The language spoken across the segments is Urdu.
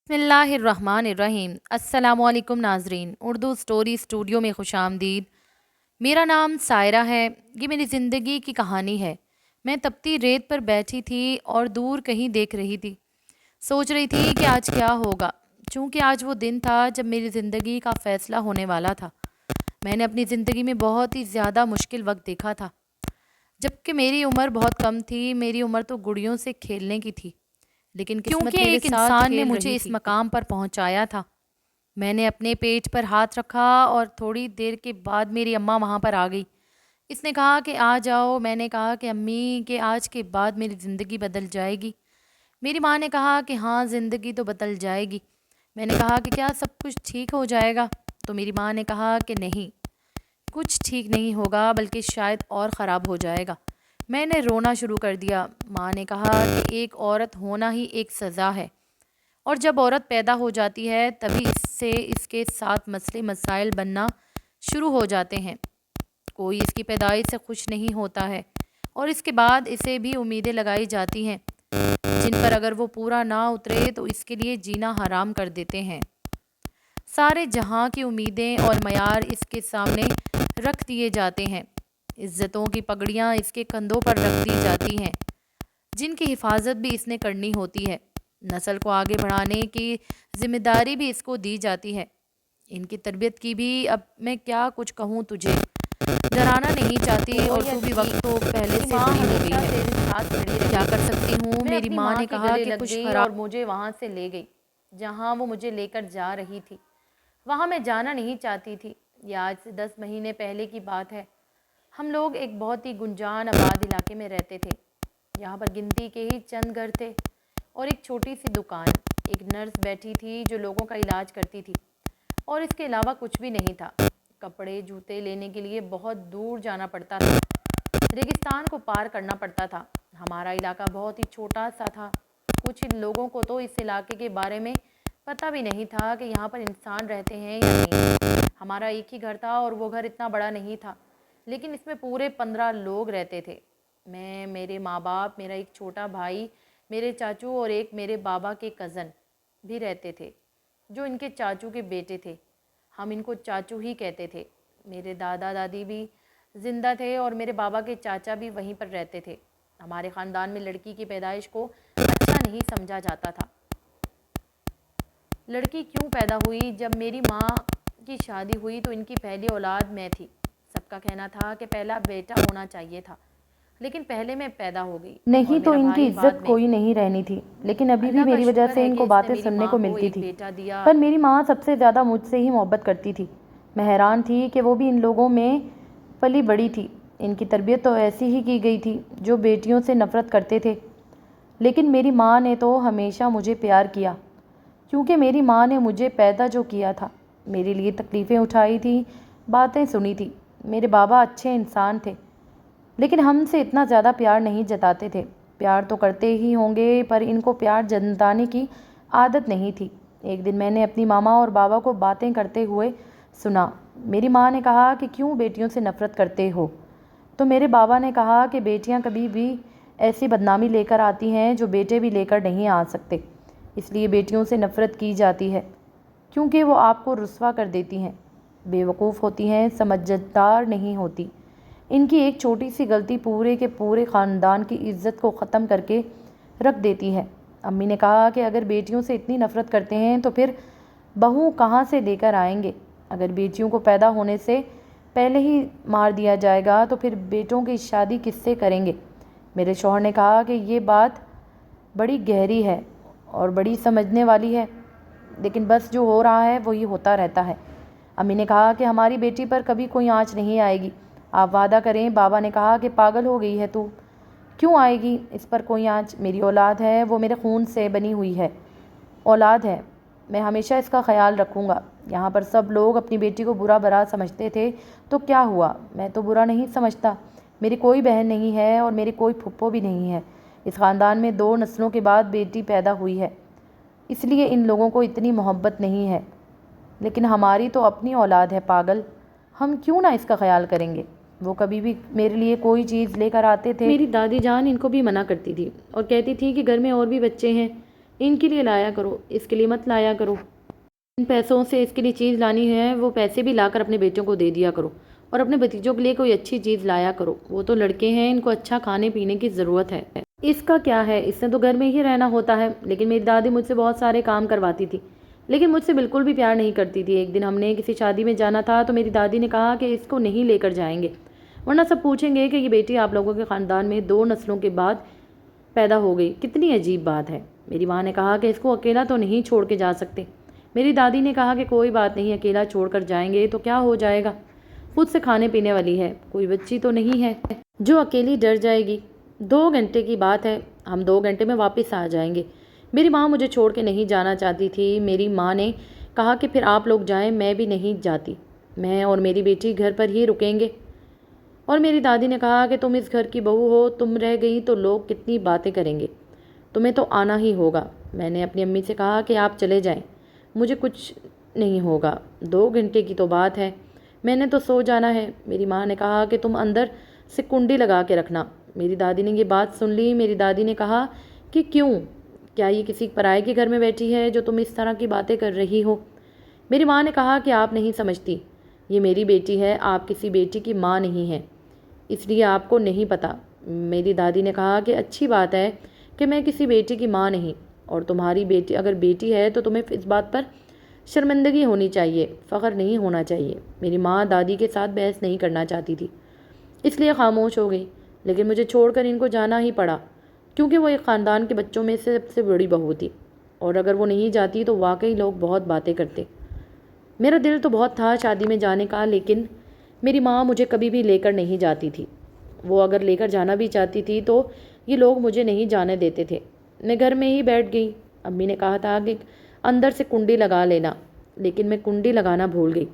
بسم اللہ الرحمن الرحیم۔ السلام علیکم ناظرین، اردو سٹوری اسٹوڈیو میں خوش آمدید۔ میرا نام سائرہ ہے۔ یہ میری زندگی کی کہانی ہے۔ میں تپتی ریت پر بیٹھی تھی اور دور کہیں دیکھ رہی تھی۔ سوچ رہی تھی کہ آج کیا ہوگا، چونکہ آج وہ دن تھا جب میری زندگی کا فیصلہ ہونے والا تھا۔ میں نے اپنی زندگی میں بہت ہی زیادہ مشکل وقت دیکھا تھا، جبکہ میری عمر بہت کم تھی۔ میری عمر تو گڑیوں سے کھیلنے کی تھی، لیکن کیونکہ ایک انسان نے مجھے اس مقام پر پہنچایا تھا۔ میں نے اپنے پیٹ پر ہاتھ رکھا اور تھوڑی دیر کے بعد میری اماں وہاں پر آ گئی۔ اس نے کہا کہ آ جاؤ۔ میں نے کہا کہ امی، کہ آج کے بعد میری زندگی بدل جائے گی۔ میری ماں نے کہا کہ ہاں، زندگی تو بدل جائے گی۔ میں نے کہا کہ کیا سب کچھ ٹھیک ہو جائے گا؟ تو میری ماں نے کہا کہ نہیں، کچھ ٹھیک نہیں ہوگا، بلکہ شاید اور خراب ہو جائے گا۔ میں نے رونا شروع کر دیا۔ ماں نے کہا کہ ایک عورت ہونا ہی ایک سزا ہے، اور جب عورت پیدا ہو جاتی ہے تبھی اس کے ساتھ مسئلے مسائل بننا شروع ہو جاتے ہیں۔ کوئی اس کی پیدائش سے خوش نہیں ہوتا ہے، اور اس کے بعد اسے بھی امیدیں لگائی جاتی ہیں جن پر اگر وہ پورا نہ اترے تو اس کے لیے جینا حرام کر دیتے ہیں۔ سارے جہاں کی امیدیں اور معیار اس کے سامنے رکھ دیے جاتے ہیں۔ عزتوں کی پگڑیاں اس کے کندھوں پر رکھ دی جاتی ہیں، جن کی حفاظت بھی اس نے کرنی ہوتی ہے۔ نسل کو آگے بڑھانے کی ذمہ داری بھی اس کو دی جاتی ہے، ان کی تربیت کی بھی۔ اب میں کیا کچھ کہوں تجھے، ڈرانا نہیں چاہتی، اور تو بھی وقت تو پہلے سے بڑی ہو گئی ہے، کیا کر سکتی ہوں؟ میری ماں نے کہا کہ کچھ خراب، اور مجھے وہاں سے لے گئی جہاں وہ مجھے لے کر جا رہی تھی۔ وہاں میں جانا نہیں چاہتی تھی۔ یہ آج سے 10 مہینے پہلے کی بات ہے۔ ہم لوگ ایک بہت ہی گنجان آباد علاقے میں رہتے تھے۔ یہاں پر گنتی کے ہی چند گھر تھے اور ایک چھوٹی سی دکان۔ ایک نرس بیٹھی تھی جو لوگوں کا علاج کرتی تھی، اور اس کے علاوہ کچھ بھی نہیں تھا۔ کپڑے جوتے لینے کے لیے بہت دور جانا پڑتا تھا، ریگستان کو پار کرنا پڑتا تھا۔ ہمارا علاقہ بہت ہی چھوٹا سا تھا۔ کچھ لوگوں کو تو اس علاقے کے بارے میں پتہ بھی نہیں تھا کہ یہاں پر انسان رہتے ہیں یا نہیں۔ ہمارا ایک ہی گھر تھا، اور وہ گھر اتنا بڑا نہیں تھا، لیکن اس میں پورے 15 لوگ رہتے تھے۔ میں، میرے ماں باپ، میرا ایک چھوٹا بھائی، میرے چاچو اور ایک میرے بابا کے کزن بھی رہتے تھے جو ان کے چاچو کے بیٹے تھے۔ ہم ان کو چاچو ہی کہتے تھے۔ میرے دادا دادی بھی زندہ تھے، اور میرے بابا کے چاچا بھی وہیں پر رہتے تھے۔ ہمارے خاندان میں لڑکی کی پیدائش کو اچھا نہیں سمجھا جاتا تھا۔ لڑکی کیوں پیدا ہوئی؟ جب میری ماں کی شادی ہوئی تو ان کی پہلی اولاد میں تھی۔ سب کا کہنا تھا کہ پہلا بیٹا ہونا چاہیے تھا، لیکن پہلے میں پیدا ہو گئی، نہیں تو ان کی عزت کوئی نہیں رہنی تھی، لیکن ابھی بھی میری وجہ سے ان کو باتیں سننے کو ملتی تھی۔ پر میری ماں سب سے زیادہ مجھ سے ہی محبت کرتی تھی۔ میں حیران تھی کہ وہ بھی ان لوگوں میں پلی بڑی تھی۔ ان کی تربیت تو ایسی ہی کی گئی تھی جو بیٹیوں سے نفرت کرتے تھے، لیکن میری ماں نے تو ہمیشہ مجھے پیار کیا، کیونکہ میری ماں نے مجھے پیدا جو کیا تھا، میرے لیے تکلیفیں اٹھائی تھیں، باتیں سنی تھی۔ میرے بابا اچھے انسان تھے، لیکن ہم سے اتنا زیادہ پیار نہیں جتاتے تھے۔ پیار تو کرتے ہی ہوں گے، پر ان کو پیار جتانے کی عادت نہیں تھی۔ ایک دن میں نے اپنی ماما اور بابا کو باتیں کرتے ہوئے سنا۔ میری ماں نے کہا کہ کیوں بیٹیوں سے نفرت کرتے ہو؟ تو میرے بابا نے کہا کہ بیٹیاں کبھی بھی ایسی بدنامی لے کر آتی ہیں جو بیٹے بھی لے کر نہیں آ سکتے، اس لیے بیٹیوں سے نفرت کی جاتی ہے، کیونکہ وہ آپ کو رسوا کر دیتی ہیں، بے وقوف ہوتی ہیں، سمجھدار نہیں ہوتی۔ ان کی ایک چھوٹی سی غلطی پورے کے پورے خاندان کی عزت کو ختم کر کے رکھ دیتی ہے۔ امی نے کہا کہ اگر بیٹیوں سے اتنی نفرت کرتے ہیں تو پھر بہو کہاں سے لے کر آئیں گے؟ اگر بیٹیوں کو پیدا ہونے سے پہلے ہی مار دیا جائے گا تو پھر بیٹوں کی شادی کس سے کریں گے؟ میرے شوہر نے کہا کہ یہ بات بڑی گہری ہے اور بڑی سمجھنے والی ہے، لیکن بس جو ہو رہا ہے وہی ہوتا رہتا ہے۔ امی نے کہا کہ ہماری بیٹی پر کبھی کوئی آنچ نہیں آئے گی، آپ وعدہ کریں۔ بابا نے کہا کہ پاگل ہو گئی ہے تو؟ کیوں آئے گی اس پر کوئی آنچ؟ میری اولاد ہے، وہ میرے خون سے بنی ہوئی ہے، اولاد ہے، میں ہمیشہ اس کا خیال رکھوں گا۔ یہاں پر سب لوگ اپنی بیٹی کو برا بھلا سمجھتے تھے، تو کیا ہوا؟ میں تو برا نہیں سمجھتا۔ میری کوئی بہن نہیں ہے اور میری کوئی پھپھو بھی نہیں ہے۔ اس خاندان میں 2 نسلوں کے بعد بیٹی پیدا ہوئی ہے، اس لیے ان لوگوں کو اتنی محبت نہیں ہے، لیکن ہماری تو اپنی اولاد ہے پاگل، ہم کیوں نہ اس کا خیال کریں گے؟ وہ کبھی بھی میرے لیے کوئی چیز لے کر آتے تھے، میری دادی جان ان کو بھی منع کرتی تھی اور کہتی تھی کہ گھر میں اور بھی بچے ہیں، ان کے لیے لایا کرو، اس کے لیے مت لایا کرو۔ ان پیسوں سے اس کے لیے چیز لانی ہے وہ پیسے بھی لا کر اپنے بیٹوں کو دے دیا کرو، اور اپنے بھتیجوں کے لیے کوئی اچھی چیز لایا کرو۔ وہ تو لڑکے ہیں، ان کو اچھا کھانے پینے کی ضرورت ہے۔ اس کا کیا ہے، اس نے تو گھر میں ہی رہنا ہوتا ہے۔ لیکن میری دادی مجھ سے بہت سارے کام کرواتی تھی، لیکن مجھ سے بالکل بھی پیار نہیں کرتی تھی۔ ایک دن ہم نے کسی شادی میں جانا تھا تو میری دادی نے کہا کہ اس کو نہیں لے کر جائیں گے، ورنہ سب پوچھیں گے کہ یہ بیٹی آپ لوگوں کے خاندان میں 2 نسلوں کے بعد پیدا ہو گئی، کتنی عجیب بات ہے۔ میری ماں نے کہا کہ اس کو اکیلا تو نہیں چھوڑ کے جا سکتے۔ میری دادی نے کہا کہ کوئی بات نہیں، اکیلا چھوڑ کر جائیں گے تو کیا ہو جائے گا، خود سے کھانے پینے والی ہے، کوئی بچی تو نہیں ہے جو اکیلی ڈر جائے گی۔ 2 گھنٹے کی بات ہے، ہم 2 گھنٹے میں واپس آ جائیں گے۔ میری ماں مجھے چھوڑ کے نہیں جانا چاہتی تھی۔ میری ماں نے کہا کہ پھر آپ لوگ جائیں، میں بھی نہیں جاتی، میں اور میری بیٹی گھر پر ہی رکیں گے۔ اور میری دادی نے کہا کہ تم اس گھر کی بہو ہو، تم رہ گئی تو لوگ کتنی باتیں کریں گے، تمہیں تو آنا ہی ہوگا۔ میں نے اپنی امی سے کہا کہ آپ چلے جائیں، مجھے کچھ نہیں ہوگا، 2 گھنٹے کی تو بات ہے، میں نے تو سو جانا ہے۔ میری ماں نے کہا کہ تم اندر سے کنڈی لگا کے رکھنا۔ میری دادی نے یہ بات سن لی۔ میری دادی نے کہا کہ کیوں، کیا یہ کسی پرائے کے گھر میں بیٹھی ہے جو تم اس طرح کی باتیں کر رہی ہو؟ میری ماں نے کہا کہ آپ نہیں سمجھتی، یہ میری بیٹی ہے، آپ کسی بیٹی کی ماں نہیں ہیں، اس لیے آپ کو نہیں پتہ۔ میری دادی نے کہا کہ اچھی بات ہے کہ میں کسی بیٹی کی ماں نہیں، اور تمہاری بیٹی اگر بیٹی ہے تو تمہیں اس بات پر شرمندگی ہونی چاہیے، فخر نہیں ہونا چاہیے۔ میری ماں دادی کے ساتھ بحث نہیں کرنا چاہتی تھی، اس لیے خاموش ہو گئی، لیکن مجھے چھوڑ کر ان کو جانا ہی پڑا، کیونکہ وہ ایک خاندان کے بچوں میں سے سب سے بڑی بہو تھی، اور اگر وہ نہیں جاتی تو واقعی لوگ بہت باتیں کرتے۔ میرا دل تو بہت تھا شادی میں جانے کا، لیکن میری ماں مجھے کبھی بھی لے کر نہیں جاتی تھی۔ وہ اگر لے کر جانا بھی چاہتی تھی تو یہ لوگ مجھے نہیں جانے دیتے تھے۔ میں گھر میں ہی بیٹھ گئی۔ امی نے کہا تھا کہ اندر سے کنڈی لگا لینا، لیکن میں کنڈی لگانا بھول گئی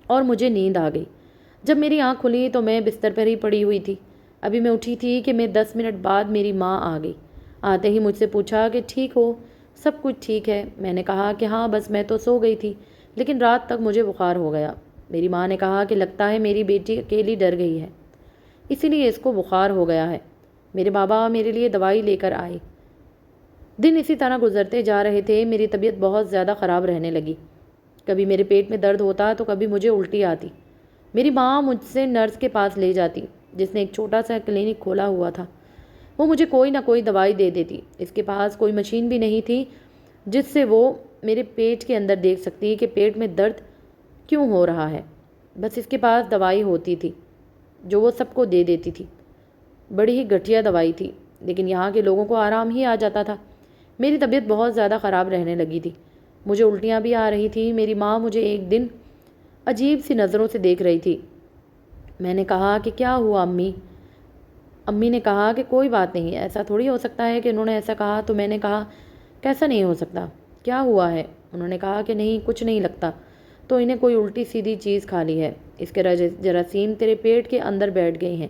اور مجھے نیند آ گئی۔ جب میری آنکھ کھلی تو میں بستر پر ہی پڑی ہوئی تھی۔ ابھی میں اٹھی تھی کہ میں 10 منٹ بعد میری ماں آ گئی۔ آتے ہی مجھ سے پوچھا کہ ٹھیک ہو، سب کچھ ٹھیک ہے؟ میں نے کہا کہ ہاں، بس میں تو سو گئی تھی، لیکن رات تک مجھے بخار ہو گیا۔ میری ماں نے کہا کہ لگتا ہے میری بیٹی اکیلی ڈر گئی ہے، اسی لیے اس کو بخار ہو گیا ہے۔ میرے بابا میرے لیے دوائی لے کر آئے۔ دن اسی طرح گزرتے جا رہے تھے۔ میری طبیعت بہت زیادہ خراب رہنے لگی، کبھی میرے پیٹ میں درد ہوتا تو کبھی مجھے الٹی آتی۔ میری ماں مجھ سے نرس کے پاس لے جاتی، جس نے ایک چھوٹا سا کلینک کھولا ہوا تھا۔ وہ مجھے کوئی نہ کوئی دوائی دے دیتی۔ اس کے پاس کوئی مشین بھی نہیں تھی جس سے وہ میرے پیٹ کے اندر دیکھ سکتی کہ پیٹ میں درد کیوں ہو رہا ہے، بس اس کے پاس دوائی ہوتی تھی جو وہ سب کو دے دیتی تھی۔ بڑی ہی گھٹیا دوائی تھی، لیکن یہاں کے لوگوں کو آرام ہی آ جاتا تھا۔ میری طبیعت بہت زیادہ خراب رہنے لگی تھی، مجھے الٹیاں بھی آ رہی تھیں۔ میری ماں مجھے ایک دن عجیب سی نظروں سے دیکھ رہی تھی۔ میں نے کہا کہ کیا ہوا امی؟ امی نے کہا کہ کوئی بات نہیں، ایسا تھوڑی ہو سکتا ہے کہ انہوں نے ایسا کہا۔ تو میں نے کہا کیسا نہیں ہو سکتا، کیا ہوا ہے؟ انہوں نے کہا کہ نہیں، کچھ نہیں لگتا، تو انہیں کوئی الٹی سیدھی چیز کھا لی ہے، اس کے جراثیم تیرے پیٹ کے اندر بیٹھ گئی ہیں،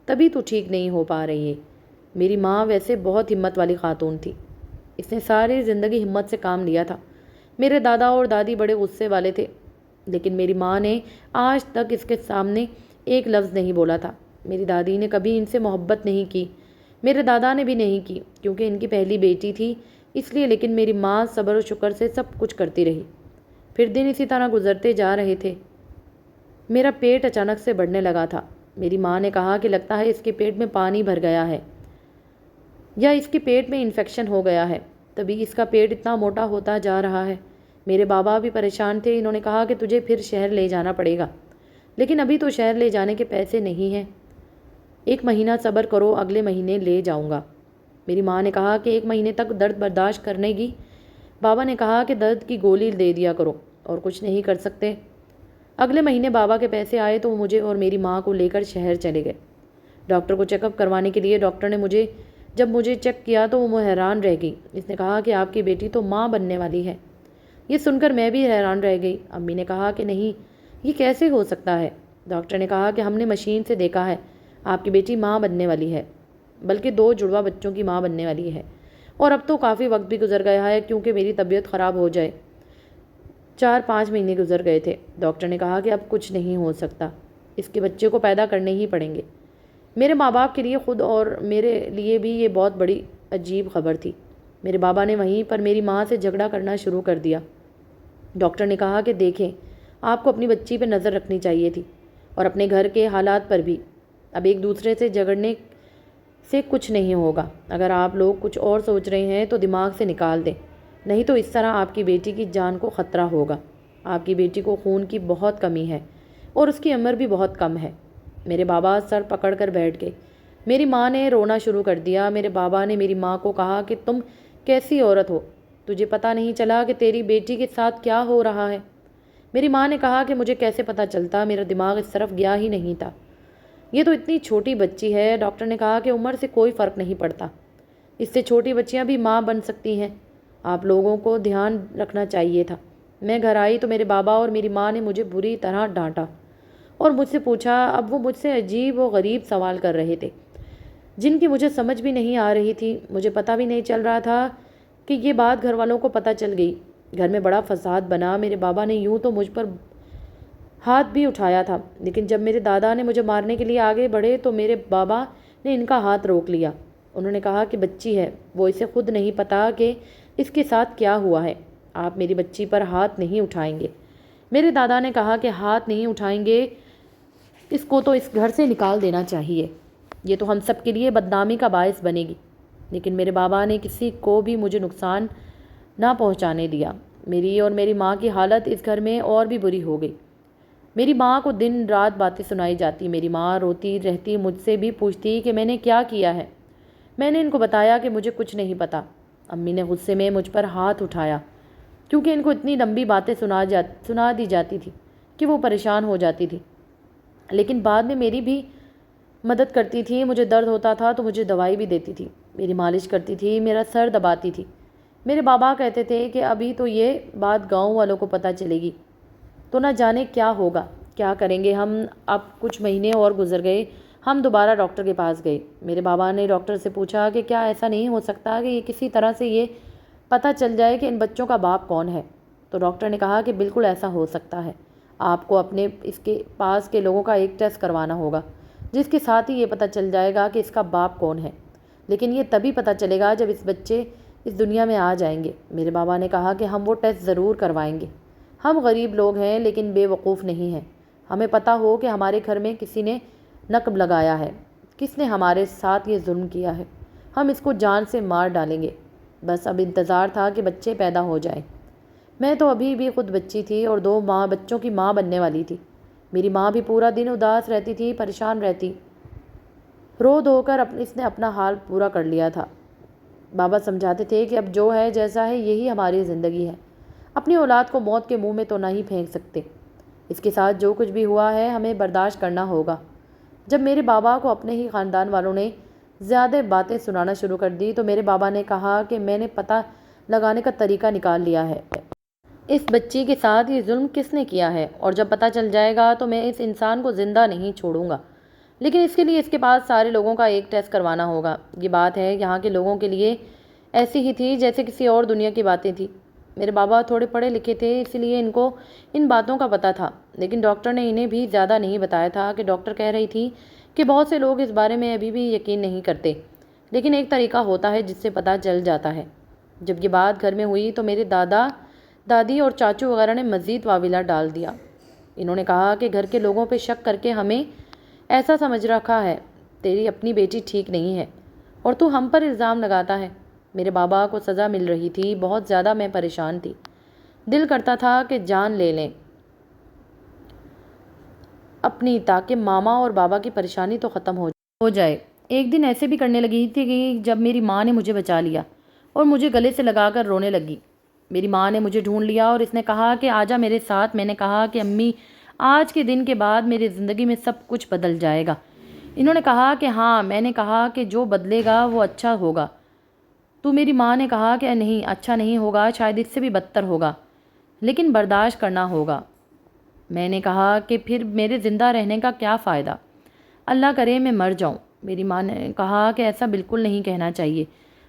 تبھی تو ٹھیک نہیں ہو پا رہی ہے۔ میری ماں ویسے بہت ہمت والی خاتون تھی، اس نے ساری زندگی ہمت سے کام لیا تھا۔ میرے دادا اور دادی بڑے غصے والے تھے، لیکن میری ماں نے آج تک اس کے سامنے ایک لفظ نہیں بولا تھا۔ میری دادی نے کبھی ان سے محبت نہیں کی، میرے دادا نے بھی نہیں کی، کیونکہ ان کی پہلی بیٹی تھی اس لیے، لیکن میری ماں صبر و شکر سے سب کچھ کرتی رہی۔ پھر دن اسی طرح گزرتے جا رہے تھے۔ میرا پیٹ اچانک سے بڑھنے لگا تھا۔ میری ماں نے کہا کہ لگتا ہے اس کے پیٹ میں پانی بھر گیا ہے، یا اس کے پیٹ میں انفیکشن ہو گیا ہے، تبھی اس کا پیٹ اتنا موٹا ہوتا جا رہا ہے۔ میرے بابا بھی پریشان تھے۔ انہوں نے کہا کہ تجھے پھر شہر لے جانا پڑے گا، لیکن ابھی تو شہر لے جانے کے پیسے نہیں ہیں، 1 مہینہ صبر کرو، اگلے مہینے لے جاؤں گا۔ میری ماں نے کہا کہ 1 مہینے تک درد برداشت کرنے گی؟ بابا نے کہا کہ درد کی گولی دے دیا کرو، اور کچھ نہیں کر سکتے۔ اگلے مہینے بابا کے پیسے آئے تو وہ مجھے اور میری ماں کو لے کر شہر چلے گئے ڈاکٹر کو چیک اپ کروانے کے لیے۔ ڈاکٹر نے جب مجھے چیک کیا تو وہ حیران رہ گئی۔ اس نے کہا کہ آپ کی بیٹی تو ماں بننے والی ہے۔ یہ سن کر میں بھی حیران رہ گئی۔ امی نے کہا کہ نہیں، یہ کیسے ہو سکتا ہے؟ ڈاکٹر نے کہا کہ ہم نے مشین سے دیکھا ہے، آپ کی بیٹی ماں بننے والی ہے، بلکہ 2 جڑواں بچوں کی ماں بننے والی ہے، اور اب تو کافی وقت بھی گزر گیا ہے، کیونکہ میری طبیعت خراب ہو جائے 4-5 مہینے گزر گئے تھے۔ ڈاکٹر نے کہا کہ اب کچھ نہیں ہو سکتا، اس کے بچے کو پیدا کرنے ہی پڑیں گے۔ میرے ماں باپ کے لیے خود اور میرے لیے بھی یہ بہت بڑی عجیب خبر تھی۔ میرے بابا نے وہیں پر میری ماں سے جھگڑا کرنا شروع کر دیا۔ ڈاکٹر نے کہا کہ دیکھیں، آپ کو اپنی بچی پہ نظر رکھنی چاہیے تھی اور اپنے گھر کے حالات پر بھی۔ اب ایک دوسرے سے جھگڑنے سے کچھ نہیں ہوگا۔ اگر آپ لوگ کچھ اور سوچ رہے ہیں تو دماغ سے نکال دیں، نہیں تو اس طرح آپ کی بیٹی کی جان کو خطرہ ہوگا۔ آپ کی بیٹی کو خون کی بہت کمی ہے اور اس کی عمر بھی بہت کم ہے۔ میرے بابا سر پکڑ کر بیٹھ گئے۔ میری ماں نے رونا شروع کر دیا۔ میرے بابا نے میری ماں کو کہا کہ تم کیسی عورت ہو؟ تجھے پتہ نہیں چلا کہ تیری بیٹی کے ساتھ کیا ہو رہا ہے؟ میری ماں نے کہا کہ مجھے کیسے پتہ چلتا، میرا دماغ اس طرف گیا ہی نہیں تھا۔ یہ تو اتنی چھوٹی بچی ہے۔ ڈاکٹر نے کہا کہ عمر سے کوئی فرق نہیں پڑتا، اس سے چھوٹی بچیاں بھی ماں بن سکتی ہیں۔ آپ لوگوں کو دھیان رکھنا چاہیے تھا۔ میں گھر آئی تو میرے بابا اور میری ماں نے مجھے بری طرح ڈانٹا اور مجھ سے پوچھا۔ اب وہ مجھ سے عجیب و غریب سوال کر رہے تھے جن کی مجھے سمجھ بھی نہیں آ رہی تھی۔ مجھے پتہ بھی نہیں چل رہا تھا کہ یہ بات گھر والوں کو پتہ چل گئی۔ گھر میں بڑا فساد بنا۔ میرے بابا نے یوں تو مجھ پر ہاتھ بھی اٹھایا تھا، لیکن جب میرے دادا نے مجھے مارنے کے لیے آگے بڑھے تو میرے بابا نے ان کا ہاتھ روک لیا۔ انہوں نے کہا کہ بچی ہے، وہ اسے خود نہیں پتہ کہ اس کے ساتھ کیا ہوا ہے، آپ میری بچی پر ہاتھ نہیں اٹھائیں گے۔ میرے دادا نے کہا کہ ہاتھ نہیں اٹھائیں گے، اس کو تو اس گھر سے نکال دینا چاہیے، یہ تو ہم سب کے لیے بدنامی کا باعث بنے گی۔ لیکن میرے بابا نے کسی کو بھی مجھے نقصان نہ پہنچانے دیا۔ میری اور میری ماں کی حالت اس گھر میں اور بھی بری ہو گئی۔ میری ماں کو دن رات باتیں سنائی جاتی۔ میری ماں روتی رہتی، مجھ سے بھی پوچھتی کہ میں نے کیا کیا ہے۔ میں نے ان کو بتایا کہ مجھے کچھ نہیں پتہ۔ امی نے غصے میں مجھ پر ہاتھ اٹھایا کیونکہ ان کو اتنی لمبی باتیں سنا دی جاتی تھی کہ وہ پریشان ہو جاتی تھی، لیکن بعد میں میری بھی مدد کرتی تھی۔ مجھے درد ہوتا تھا تو مجھے دوائی بھی دیتی تھی، میری مالش کرتی تھی، میرا سر دباتی تھی۔ میرے بابا کہتے تھے کہ ابھی تو یہ بات گاؤں والوں کو پتہ چلے گی تو نہ جانے کیا ہوگا، کیا کریں گے ہم۔ اب کچھ مہینے اور گزر گئے۔ ہم دوبارہ ڈاکٹر کے پاس گئے۔ میرے بابا نے ڈاکٹر سے پوچھا کہ کیا ایسا نہیں ہو سکتا کہ یہ کسی طرح سے یہ پتہ چل جائے کہ ان بچوں کا باپ کون ہے؟ تو ڈاکٹر نے کہا کہ بالکل ایسا ہو سکتا ہے، آپ کو اپنے اس کے پاس کے لوگوں کا ایک ٹیسٹ کروانا ہوگا جس کے ساتھ ہی یہ پتہ چل جائے گا کہ اس کا باپ کون ہے، لیکن یہ تبھی پتہ چلے گا جب اس بچے اس دنیا میں آ جائیں گے۔ میرے بابا نے کہا کہ ہم وہ ٹیسٹ ضرور کروائیں گے۔ ہم غریب لوگ ہیں لیکن بے وقوف نہیں ہیں۔ ہمیں پتہ ہو کہ ہمارے گھر میں کسی نے نقب لگایا ہے، کس نے ہمارے ساتھ یہ ظلم کیا ہے، ہم اس کو جان سے مار ڈالیں گے۔ بس اب انتظار تھا کہ بچے پیدا ہو جائیں۔ میں تو ابھی بھی خود بچی تھی اور 2 بچوں کی ماں بننے والی تھی۔ میری ماں بھی پورا دن اداس رہتی تھی، پریشان رہتی، رو دھو کر اس نے اپنا حال پورا کر لیا تھا۔ بابا سمجھاتے تھے کہ اب جو ہے جیسا ہے یہی ہماری زندگی ہے، اپنی اولاد کو موت کے منہ میں تو نہیں پھینک سکتے، اس کے ساتھ جو کچھ بھی ہوا ہے ہمیں برداشت کرنا ہوگا۔ جب میرے بابا کو اپنے ہی خاندان والوں نے زیادہ باتیں سنانا شروع کر دی تو میرے بابا نے کہا کہ میں نے پتہ لگانے کا طریقہ نکال لیا ہے، اس بچی کے ساتھ یہ ظلم کس نے کیا ہے، اور جب پتہ چل جائے گا تو میں اس انسان کو زندہ نہیں چھوڑوں گا، لیکن اس کے لیے اس کے پاس سارے لوگوں کا ایک ٹیسٹ کروانا ہوگا۔ یہ بات ہے یہاں کے لوگوں کے لیے ایسی ہی تھی جیسے کسی اور دنیا کی باتیں تھیں۔ میرے بابا تھوڑے پڑھے لکھے تھے، اس لیے ان کو ان باتوں کا پتہ تھا، لیکن ڈاکٹر نے انہیں بھی زیادہ نہیں بتایا تھا کہ ڈاکٹر کہہ رہی تھی کہ بہت سے لوگ اس بارے میں ابھی بھی یقین نہیں کرتے، لیکن ایک طریقہ ہوتا ہے جس سے پتہ چل جاتا ہے۔ جب یہ بات گھر میں ہوئی تو میرے دادا دادی اور چاچو وغیرہ نے مزید واویلا ڈال دیا۔ انہوں نے کہا کہ گھر کے لوگوں پہ شک کر کے ہمیں ایسا سمجھ رکھا ہے، تیری اپنی بیٹی ٹھیک نہیں ہے اور تو ہم پر الزام لگاتا ہے۔ میرے بابا کو سزا مل رہی تھی، بہت زیادہ میں پریشان تھی، دل کرتا تھا کہ جان لے لیں اپنی، تاکہ ماما اور بابا کی پریشانی تو ختم ہو جائے۔ ایک دن ایسے بھی کرنے لگی تھی کہ جب میری ماں نے مجھے بچا لیا اور مجھے گلے سے لگا کر رونے لگی۔ میری ماں نے مجھے ڈھونڈ لیا اور اس نے کہا کہ آجا میرے ساتھ۔ میں نے کہا کہ امی، آج کے دن کے بعد میری زندگی میں سب کچھ بدل جائے گا۔ انہوں نے کہا کہ ہاں۔ میں نے کہا کہ جو بدلے گا وہ اچھا ہوگا۔ تو میری ماں نے کہا کہ نہیں، اچھا نہیں ہوگا، شاید اس سے بھی بدتر ہوگا، لیکن برداشت کرنا ہوگا۔ میں نے کہا کہ پھر میرے زندہ رہنے کا کیا فائدہ، اللہ کرے میں مر جاؤں۔ میری ماں نے کہا کہ ایسا بالکل نہیں کہنا چاہیے،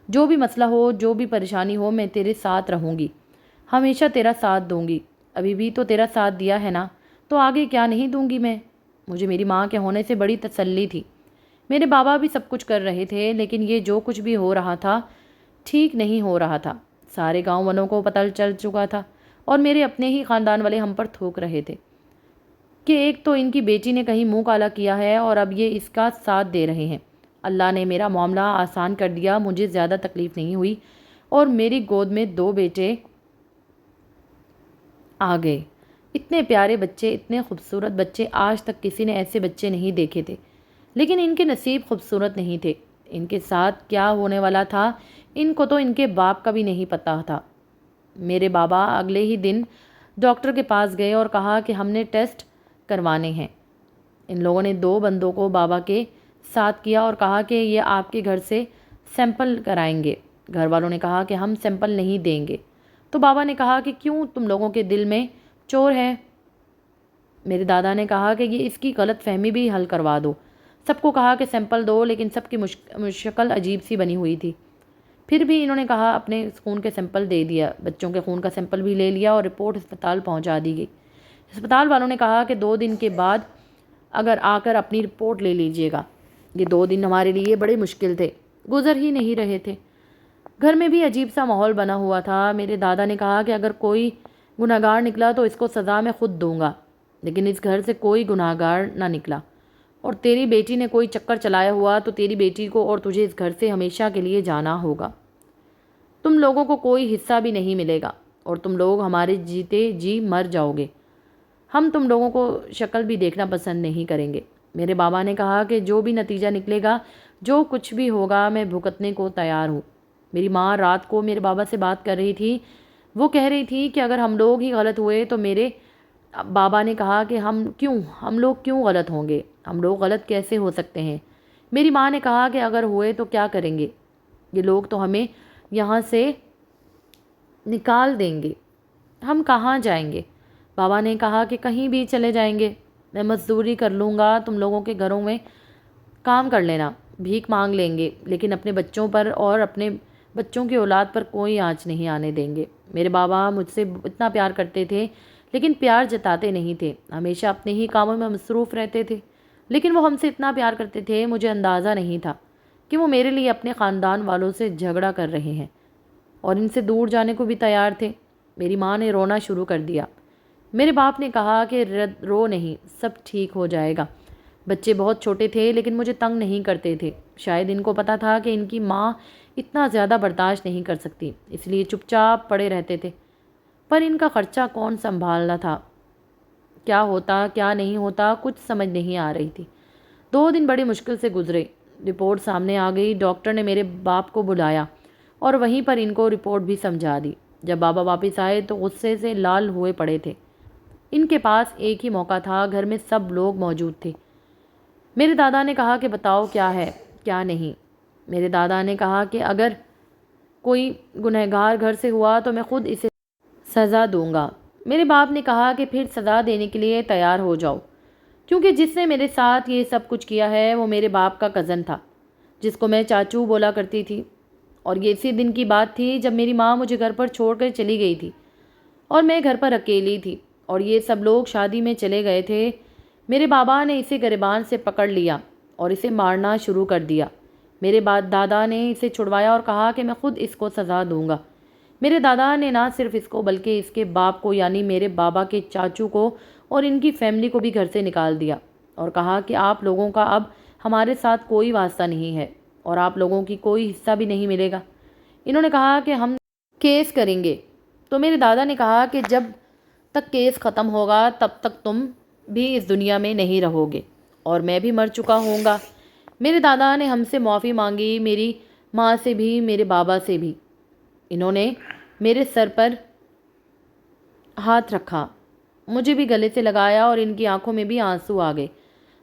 جو بھی مسئلہ ہو، جو بھی پریشانی ہو، میں تیرے ساتھ رہوں گی، ہمیشہ تیرا ساتھ دوں گی۔ ابھی بھی تو تیرا ساتھ دیا ہے نا، تو آگے کیا نہیں دوں گی میں؟ مجھے میری ماں کے ہونے سے بڑی تسلی تھی۔ میرے بابا بھی سب کچھ کر رہے تھے، لیکن یہ جو کچھ بھی ہو رہا تھا ٹھیک نہیں ہو رہا تھا۔ سارے گاؤں والوں کو پتہ چل چکا تھا اور میرے اپنے ہی خاندان والے ہم پر تھوک رہے تھے کہ ایک تو ان کی بیٹی نے کہیں منہ کالا کیا ہے اور اب یہ اس کا ساتھ دے رہے ہیں۔ اللہ نے میرا معاملہ آسان کر دیا، مجھے زیادہ تکلیف نہیں ہوئی اور میری گود میں 2 بیٹے آ گئے۔ اتنے پیارے بچے، اتنے خوبصورت بچے، آج تک کسی نے ایسے بچے نہیں دیکھے تھے، لیکن ان کے نصیب خوبصورت نہیں تھے۔ ان کے ساتھ کیا ہونے والا تھا ان کو تو ان کے باپ کا بھی نہیں پتہ تھا۔ میرے بابا اگلے ہی دن ڈاکٹر کے پاس گئے اور کہا کہ ہم نے ٹیسٹ کروانے ہیں۔ ان لوگوں نے 2 بندوں کو بابا کے ساتھ کیا اور کہا کہ یہ آپ کے گھر سے سیمپل کرائیں گے۔ گھر والوں نے کہا کہ ہم سیمپل نہیں دیں گے۔ تو بابا نے کہا کہ کیوں، تم لوگوں کے دل میں چور ہے؟ میرے دادا نے کہا کہ یہ اس کی غلط فہمی بھی حل کروا دو۔ سب کو کہا کہ سیمپل دو، لیکن سب کی شکل عجیب سی بنی ہوئی تھی۔ پھر بھی انہوں نے کہا اپنے خون کے سیمپل دے دیا۔ بچوں کے خون کا سیمپل بھی لے لیا اور رپورٹ ہسپتال پہنچا دی گئی۔ ہسپتال والوں نے کہا کہ 2 دن کے بعد اگر آ کر اپنی رپورٹ لے لیجیے گا۔ یہ 2 دن ہمارے لیے بڑے مشکل تھے، گزر ہی نہیں رہے تھے۔ گھر میں بھی عجیب سا ماحول بنا ہوا تھا۔ میرے دادا نے کہا کہ اگر کوئی گناہگار نکلا تو اس کو سزا میں خود دوں گا، لیکن اس گھر سے کوئی گناہگار نہ نکلا، اور تیری بیٹی نے کوئی چکر چلایا ہوا تو تیری بیٹی کو اور تجھے اس گھر سے ہمیشہ کے لیے جانا ہوگا۔ تم لوگوں کو کوئی حصہ بھی نہیں ملے گا اور تم لوگ ہمارے جیتے جی مر جاؤ گے۔ ہم تم لوگوں کو شکل بھی دیکھنا پسند نہیں کریں گے۔ میرے بابا نے کہا کہ جو بھی نتیجہ نکلے گا، جو کچھ بھی ہوگا، میں بھگتنے کو تیار ہوں۔ میری ماں رات کو میرے بابا سے بات کر رہی تھی۔ وہ کہہ رہی تھی کہ اگر ہم لوگ ہی غلط ہوئے تو میرے بابا نے کہا کہ ہم لوگ کیوں غلط ہوں گے؟ ہم لوگ غلط کیسے ہو سکتے ہیں؟ میری ماں نے کہا کہ اگر ہوئے تو کیا کریں گے؟ یہ لوگ تو ہمیں یہاں سے نکال دیں گے، ہم کہاں جائیں گے؟ بابا نے کہا کہ کہیں بھی چلے جائیں گے، میں مزدوری کر لوں گا، تم لوگوں کے گھروں میں کام کر لینا، بھیک مانگ لیں گے، لیکن اپنے بچوں پر اور اپنے بچوں کی اولاد پر کوئی آنچ نہیں آنے دیں گے۔ میرے بابا مجھ سے اتنا پیار کرتے تھے، لیکن پیار جتاتے نہیں تھے، ہمیشہ اپنے ہی کاموں میں مصروف رہتے تھے، لیکن وہ ہم سے اتنا پیار کرتے تھے، مجھے اندازہ نہیں تھا کہ وہ میرے لیے اپنے خاندان والوں سے جھگڑا کر رہے ہیں اور ان سے دور جانے کو بھی تیار تھے۔ میری ماں نے رونا شروع کر دیا۔ میرے باپ نے کہا کہ رو نہیں، سب ٹھیک ہو جائے گا۔ بچے بہت چھوٹے تھے لیکن مجھے تنگ نہیں کرتے تھے، شاید ان کو پتہ تھا کہ ان کی ماں اتنا زیادہ برداشت نہیں کر سکتی، اس لیے چپ چاپ پڑے رہتے تھے۔ پر ان کا خرچہ کون سنبھالنا تھا؟ کیا ہوتا کیا نہیں ہوتا کچھ سمجھ نہیں آ رہی تھی۔ 2 دن بڑی مشکل سے گزرے۔ رپورٹ سامنے آ گئی۔ ڈاکٹر نے میرے باپ کو بلایا اور وہیں پر ان کو رپورٹ بھی سمجھا دی۔ جب بابا واپس آئے تو غصے سے لال ہوئے پڑے تھے۔ ان کے پاس ایک ہی موقع تھا، گھر میں سب لوگ موجود تھے۔ میرے دادا نے کہا کہ بتاؤ کیا ہے کیا نہیں۔ میرے دادا نے کہا کہ اگر کوئی گنہگار گھر سے ہوا تو میں خود اسے سزا دوں گا۔ میرے باپ نے کہا کہ پھر سزا دینے کے لیے تیار ہو جاؤ، کیونکہ جس نے میرے ساتھ یہ سب کچھ کیا ہے وہ میرے باپ کا کزن تھا، جس کو میں چاچو بولا کرتی تھی، اور یہ اسی دن کی بات تھی جب میری ماں مجھے گھر پر چھوڑ کر چلی گئی تھی اور میں گھر پر اکیلی تھی اور یہ سب لوگ شادی میں چلے گئے تھے۔ میرے بابا نے اسے گریبان سے پکڑ لیا اور اسے مارنا شروع کر دیا۔ میرے دادا نے اسے چھڑوایا اور کہا کہ میں خود اس کو سزا دوں گا۔ میرے دادا نے نہ صرف اس کو بلکہ اس کے باپ کو یعنی میرے بابا کے چاچو کو اور ان کی فیملی کو بھی گھر سے نکال دیا اور کہا کہ آپ لوگوں کا اب ہمارے ساتھ کوئی واسطہ نہیں ہے اور آپ لوگوں کی کوئی حصہ بھی نہیں ملے گا۔ انہوں نے کہا کہ ہم کیس کریں گے۔ تو میرے دادا نے کہا کہ جب تک کیس ختم ہوگا تب تک تم بھی اس دنیا میں نہیں رہو گے اور میں بھی مر چکا ہوں گا۔ میرے دادا نے ہم سے معافی مانگی، میری ماں سے بھی، میرے بابا سے بھی۔ انہوں نے میرے سر پر ہاتھ رکھا، مجھے بھی گلے سے لگایا اور ان کی آنکھوں میں بھی آنسو آ گئے۔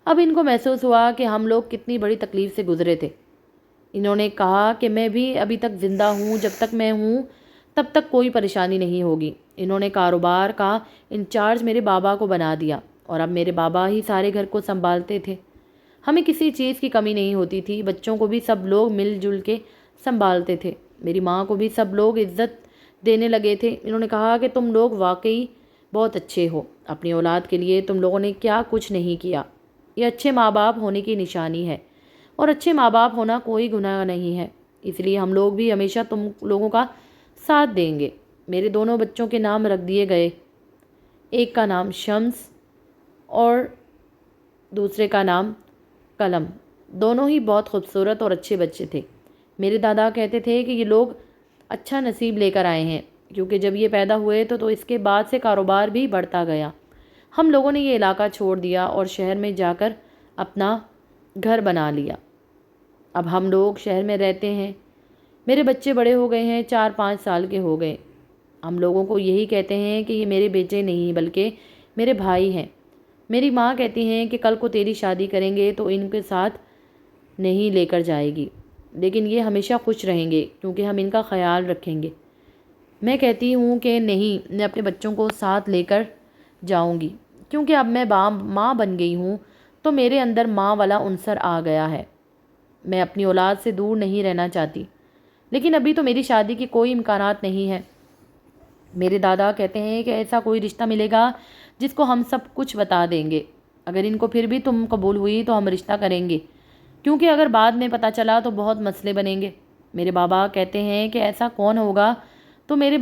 اب ان کو محسوس ہوا کہ ہم لوگ کتنی بڑی تکلیف سے گزرے تھے۔ انہوں نے کہا کہ میں بھی ابھی تک زندہ ہوں، جب تک میں ہوں تب تک کوئی پریشانی نہیں ہوگی۔ انہوں نے کاروبار کا انچارج میرے بابا کو بنا دیا اور اب میرے بابا ہی سارے گھر کو سنبھالتے تھے۔ ہمیں کسی چیز کی کمی نہیں ہوتی تھی، بچوں کو بھی سب لوگ مل جل کے سنبھالتے تھے۔ میری ماں کو بھی سب لوگ عزت دینے لگے تھے۔ انہوں نے کہا کہ تم لوگ واقعی بہت اچھے ہو، اپنی اولاد کے لیے تم لوگوں نے کیا کچھ نہیں کیا، یہ اچھے ماں باپ ہونے کی نشانی ہے اور اچھے ماں باپ ہونا کوئی گناہ نہیں ہے۔ اس لیے ہم لوگ بھی ہمیشہ تم لوگوں کا ساتھ دیں گے۔ میرے دونوں بچوں کے نام رکھ دیے گئے، ایک کا نام شمس اور دوسرے کا نام قلم۔ دونوں ہی بہت خوبصورت اور اچھے بچے تھے۔ میرے دادا کہتے تھے کہ یہ لوگ اچھا نصیب لے کر آئے ہیں، کیونکہ جب یہ پیدا ہوئے تو اس کے بعد سے کاروبار بھی بڑھتا گیا۔ ہم لوگوں نے یہ علاقہ چھوڑ دیا اور شہر میں جا کر اپنا گھر بنا لیا۔ اب ہم لوگ شہر میں رہتے ہیں۔ میرے بچے بڑے ہو گئے ہیں، 4-5 سال کے ہو گئے۔ ہم لوگوں کو یہی کہتے ہیں کہ یہ میرے بیٹے نہیں بلکہ میرے بھائی ہیں۔ میری ماں کہتی ہیں کہ کل کو تیری شادی کریں گے تو ان کے ساتھ نہیں لے کر جائے گی، لیکن یہ ہمیشہ خوش رہیں گے کیونکہ ہم ان کا خیال رکھیں گے۔ میں کہتی ہوں کہ نہیں، میں اپنے بچوں کو ساتھ لے کر جاؤں گی، کیونکہ اب میں ماں بن گئی ہوں تو میرے اندر ماں والا عنصر آ گیا ہے۔ میں اپنی اولاد سے دور نہیں رہنا چاہتی، لیکن ابھی تو میری شادی کی کوئی امکانات نہیں ہے۔ میرے دادا کہتے ہیں کہ ایسا کوئی رشتہ ملے گا جس کو ہم سب کچھ بتا دیں گے۔ اگر ان کو پھر بھی تم قبول ہوئی تو ہم رشتہ کریں گے، کیونکہ اگر بعد میں پتہ چلا تو بہت مسئلے بنیں گے۔ میرے بابا کہتے ہیں کہ ایسا کون ہوگا؟ تو میرے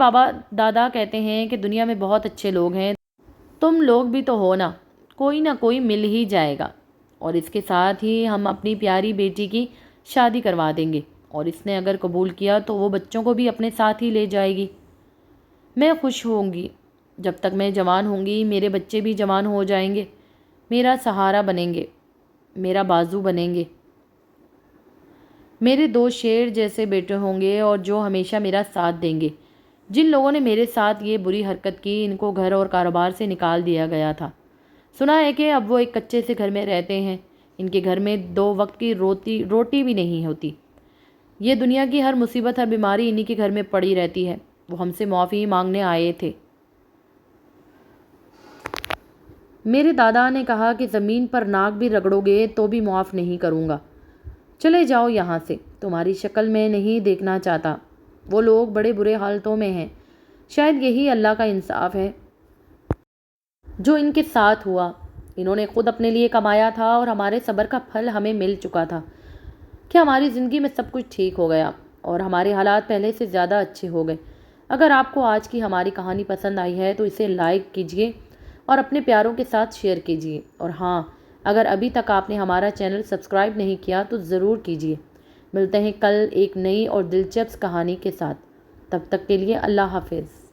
دادا کہتے ہیں کہ دنیا میں بہت اچھے لوگ ہیں، تم لوگ بھی تو ہو نا، کوئی نہ کوئی مل ہی جائے گا، اور اس کے ساتھ ہی ہم اپنی پیاری بیٹی کی شادی کروا دیں گے، اور اس نے اگر قبول کیا تو وہ بچوں کو بھی اپنے ساتھ ہی لے جائے گی۔ میں خوش ہوں گی۔ جب تک میں جوان ہوں گی میرے بچے بھی جوان ہو جائیں گے، میرا سہارا بنیں گے، میرا بازو بنیں گے۔ میرے 2 شیر جیسے بیٹے ہوں گے اور جو ہمیشہ میرا ساتھ دیں گے۔ جن لوگوں نے میرے ساتھ یہ بری حرکت کی ان کو گھر اور کاروبار سے نکال دیا گیا تھا۔ سنا ہے کہ اب وہ ایک کچے سے گھر میں رہتے ہیں۔ ان کے گھر میں 2 وقت کی روٹی بھی نہیں ہوتی۔ یہ دنیا کی ہر مصیبت، ہر بیماری انہی کے گھر میں پڑی رہتی ہے۔ وہ ہم سے معافی مانگنے آئے تھے۔ میرے دادا نے کہا کہ زمین پر ناک بھی رگڑو گے تو بھی معاف نہیں کروں گا، چلے جاؤ یہاں سے، تمہاری شکل میں نہیں دیکھنا چاہتا۔ وہ لوگ بڑے برے حالتوں میں ہیں، شاید یہی اللہ کا انصاف ہے جو ان کے ساتھ ہوا۔ انہوں نے خود اپنے لیے کمایا تھا اور ہمارے صبر کا پھل ہمیں مل چکا تھا کہ ہماری زندگی میں سب کچھ ٹھیک ہو گیا اور ہمارے حالات پہلے سے زیادہ اچھے ہو گئے۔ اگر آپ کو آج کی ہماری کہانی پسند آئی ہے تو اسے لائک کیجئے اور اپنے پیاروں کے ساتھ شیئر کیجئے، اور ہاں، اگر ابھی تک آپ نے ہمارا چینل سبسکرائب نہیں کیا تو ضرور کیجئے۔ ملتے ہیں کل ایک نئی اور دلچسپ کہانی کے ساتھ، تب تک کے لیے اللہ حافظ۔